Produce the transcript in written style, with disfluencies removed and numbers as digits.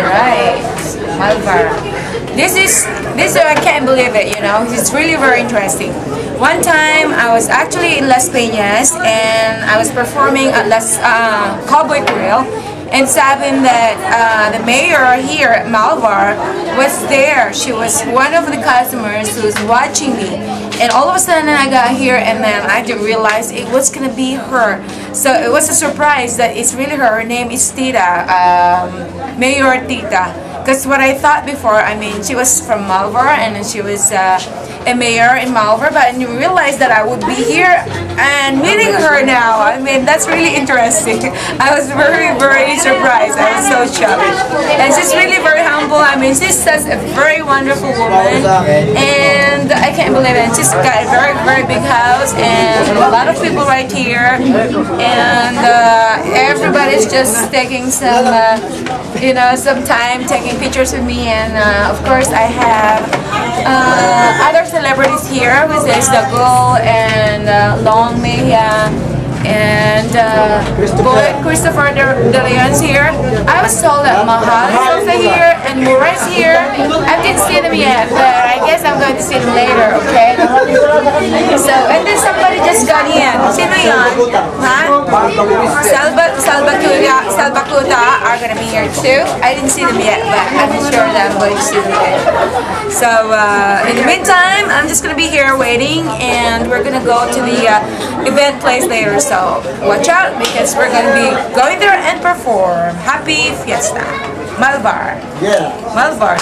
Right, Malvar. This I can't believe it. You know, it's really very interesting. One time I was actually in Las Peñas and I was performing at Las Cowboy Grill. And it's happened that the mayor here at Malvar was there. She was one of the customers who was watching me. And all of a sudden I got here and then I didn't realize it was going to be her. So it was a surprise that it's really her. Her name is Tita, Mayor Tita. Because what I thought before, I mean, she was from Malvar and she was a mayor in Malvar, but I didn't realize that I would be here and meeting her now. I mean, that's really interesting. I was very, very surprised. I was so shocked. And she's really very humble. I mean, she's such a very wonderful woman, and I can't believe it. She's got a very, very big house and a lot of people right here, and everybody's just taking some, you know, some time taking pictures with me, and of course I have other celebrities here, which is Dagul and Long Mejia and Christopher De Leon's here. I was told that Mahal is also here and Mura's here. I didn't see them yet, but I guess I'm going to see them later, okay? So, and then somebody just got in. Sino yan? Huh? Salbakuta are going to be here too. I didn't see them yet, but I'm sure that I'm going to see them later. So, in the meantime, I'm just going to be here waiting, and we're going to go to the event place later. So watch out because we're going to be going there and perform. Happy Fiesta. Malvar. Yeah. Malvar.